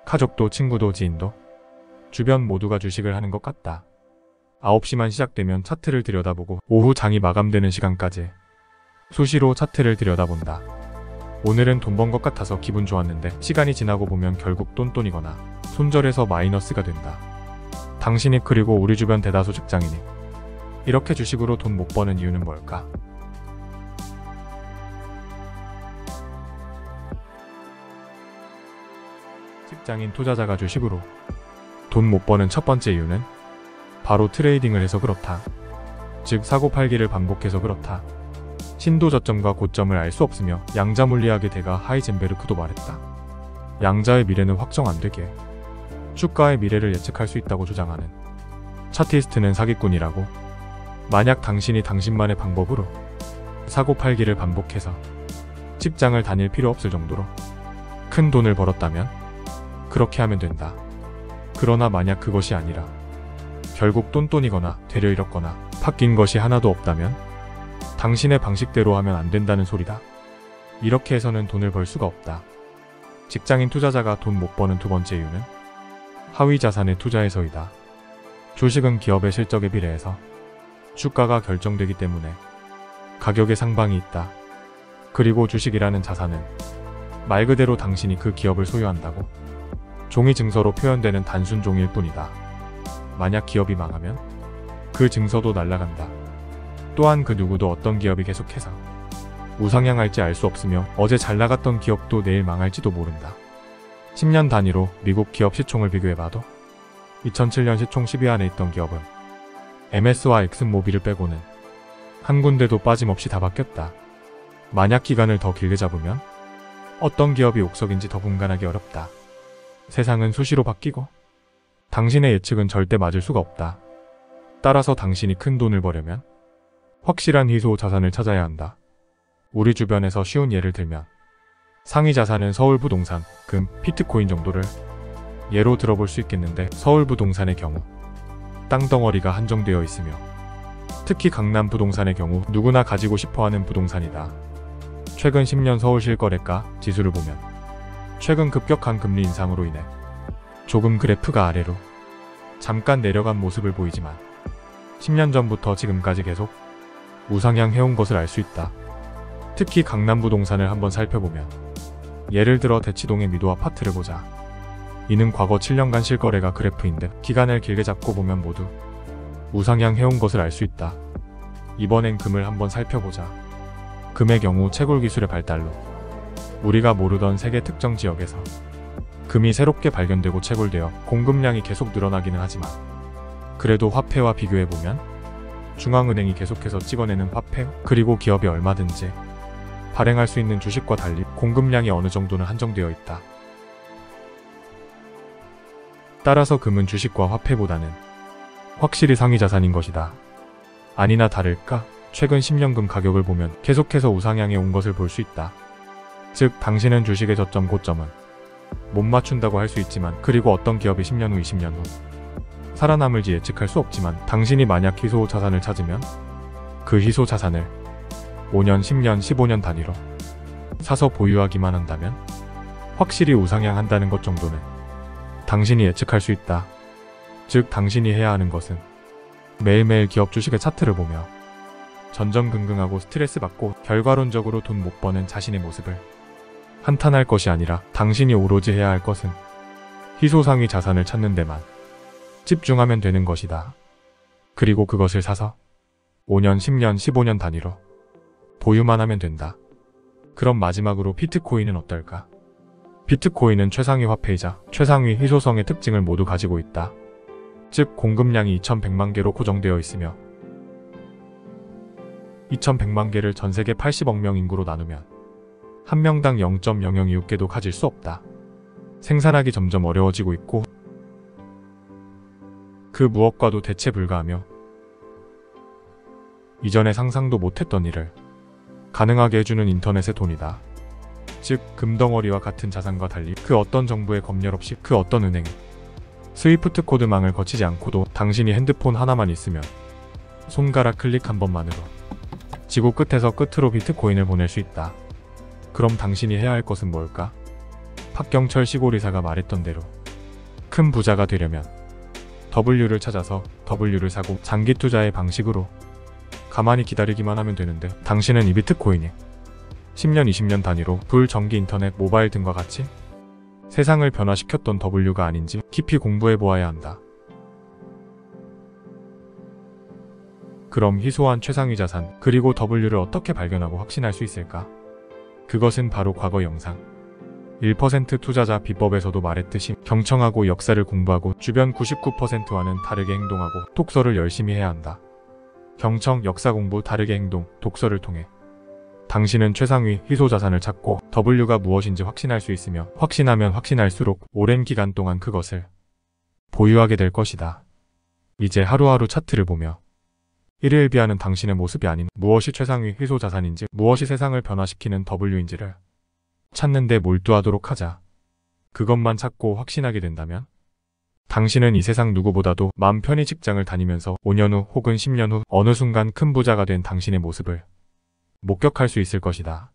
가족도 친구도 지인도 주변 모두가 주식을 하는 것 같다. 9시만 시작되면 차트를 들여다보고 오후 장이 마감되는 시간까지 수시로 차트를 들여다본다. 오늘은 돈 번 것 같아서 기분 좋았는데 시간이 지나고 보면 결국 똔똔이거나 손절해서 마이너스가 된다. 당신이 그리고 우리 주변 대다수 직장인이 이렇게 주식으로 돈 못 버는 이유는 뭘까? 직장인 투자자가 주식으로 돈 못 버는 첫 번째 이유는 바로 트레이딩을 해서 그렇다. 즉 사고 팔기를 반복해서 그렇다. 신도 저점과 고점을 알 수 없으며 양자 물리학의 대가 하이젠베르크도 말했다. 양자의 미래는 확정 안 되게 주가의 미래를 예측할 수 있다고 주장하는 차티스트는 사기꾼이라고. 만약 당신이 당신만의 방법으로 사고 팔기를 반복해서 직장을 다닐 필요 없을 정도로 큰 돈을 벌었다면 그렇게 하면 된다. 그러나 만약 그것이 아니라 결국 똔똔이거나 되려 잃었거나 바뀐 것이 하나도 없다면 당신의 방식대로 하면 안 된다는 소리다. 이렇게 해서는 돈을 벌 수가 없다. 직장인 투자자가 돈 못 버는 두 번째 이유는 하위 자산에 투자해서이다. 주식은 기업의 실적에 비례해서 주가가 결정되기 때문에 가격의 상방이 있다. 그리고 주식이라는 자산은 말 그대로 당신이 그 기업을 소유한다고 종이 증서로 표현되는 단순 종이일 뿐이다. 만약 기업이 망하면 그 증서도 날아간다. 또한 그 누구도 어떤 기업이 계속해서 우상향할지 알 수 없으며 어제 잘 나갔던 기업도 내일 망할지도 모른다. 10년 단위로 미국 기업 시총을 비교해봐도 2007년 시총 10위 안에 있던 기업은 MS와 엑슨모빌을 빼고는 한 군데도 빠짐없이 다 바뀌었다. 만약 기간을 더 길게 잡으면 어떤 기업이 옥석인지 더 분간하기 어렵다. 세상은 수시로 바뀌고 당신의 예측은 절대 맞을 수가 없다. 따라서 당신이 큰 돈을 벌려면 확실한 희소 자산을 찾아야 한다. 우리 주변에서 쉬운 예를 들면 상위 자산은 서울부동산, 금, 비트코인 정도를 예로 들어볼 수 있겠는데 서울부동산의 경우 땅덩어리가 한정되어 있으며 특히 강남부동산의 경우 누구나 가지고 싶어하는 부동산이다. 최근 10년 서울실거래가 지수를 보면 최근 급격한 금리 인상으로 인해 조금 그래프가 아래로 잠깐 내려간 모습을 보이지만 10년 전부터 지금까지 계속 우상향 해온 것을 알 수 있다. 특히 강남부동산을 한번 살펴보면 예를 들어 대치동의 미도 아파트를 보자. 이는 과거 7년간 실거래가 그래프인데 기간을 길게 잡고 보면 모두 우상향 해온 것을 알 수 있다. 이번엔 금을 한번 살펴보자. 금의 경우 채굴 기술의 발달로 우리가 모르던 세계 특정 지역에서 금이 새롭게 발견되고 채굴되어 공급량이 계속 늘어나기는 하지만 그래도 화폐와 비교해보면 중앙은행이 계속해서 찍어내는 화폐 그리고 기업이 얼마든지 발행할 수 있는 주식과 달리 공급량이 어느 정도는 한정되어 있다. 따라서 금은 주식과 화폐보다는 확실히 상위 자산인 것이다. 아니나 다를까 최근 10년 금 가격을 보면 계속해서 우상향해 온 것을 볼 수 있다. 즉 당신은 주식의 저점 고점은 못 맞춘다고 할 수 있지만 그리고 어떤 기업이 10년 후 20년 후 살아남을지 예측할 수 없지만 당신이 만약 희소 자산을 찾으면 그 희소 자산을 5년, 10년, 15년 단위로 사서 보유하기만 한다면 확실히 우상향한다는 것 정도는 당신이 예측할 수 있다. 즉 당신이 해야 하는 것은 매일매일 기업 주식의 차트를 보며 전전긍긍하고 스트레스 받고 결과론적으로 돈 못 버는 자신의 모습을 한탄할 것이 아니라 당신이 오로지 해야 할 것은 희소상위 자산을 찾는 데만 집중하면 되는 것이다. 그리고 그것을 사서 5년, 10년, 15년 단위로 보유만 하면 된다. 그럼 마지막으로 비트코인은 어떨까? 비트코인은 최상위 화폐이자 최상위 희소성의 특징을 모두 가지고 있다. 즉 공급량이 2100만 개로 고정되어 있으며 2100만 개를 전세계 80억 명 인구로 나누면 한 명당 0.0026개도 가질 수 없다. 생산하기 점점 어려워지고 있고 그 무엇과도 대체 불가하며 이전에 상상도 못했던 일을 가능하게 해주는 인터넷의 돈이다. 즉 금덩어리와 같은 자산과 달리 그 어떤 정부의 검열 없이 그 어떤 은행이 스위프트 코드망을 거치지 않고도 당신이 핸드폰 하나만 있으면 손가락 클릭 한 번만으로 지구 끝에서 끝으로 비트코인을 보낼 수 있다. 그럼 당신이 해야 할 것은 뭘까? 박경철 시골이사가 말했던 대로 큰 부자가 되려면 W를 찾아서 W를 사고 장기 투자의 방식으로 가만히 기다리기만 하면 되는데, 당신은 이 비트코인이 10년 20년 단위로 불, 전기, 인터넷, 모바일 등과 같이 세상을 변화시켰던 W가 아닌지 깊이 공부해 보아야 한다. 그럼 희소한 최상위 자산 그리고 W를 어떻게 발견하고 확신할 수 있을까? 그것은 바로 과거 영상 1% 투자자 비법에서도 말했듯이 경청하고 역사를 공부하고 주변 99%와는 다르게 행동하고 독서를 열심히 해야 한다. 경청, 역사 공부, 다르게 행동, 독서를 통해 당신은 최상위 희소 자산을 찾고 W가 무엇인지 확신할 수 있으며, 확신하면 확신할수록 오랜 기간 동안 그것을 보유하게 될 것이다. 이제 하루하루 차트를 보며 일일비하는 당신의 모습이 아닌 무엇이 최상위 희소 자산인지, 무엇이 세상을 변화시키는 W인지를 찾는 데 몰두하도록 하자. 그것만 찾고 확신하게 된다면 당신은 이 세상 누구보다도 마음 편히 직장을 다니면서 5년 후 혹은 10년 후 어느 순간 큰 부자가 된 당신의 모습을 목격할 수 있을 것이다.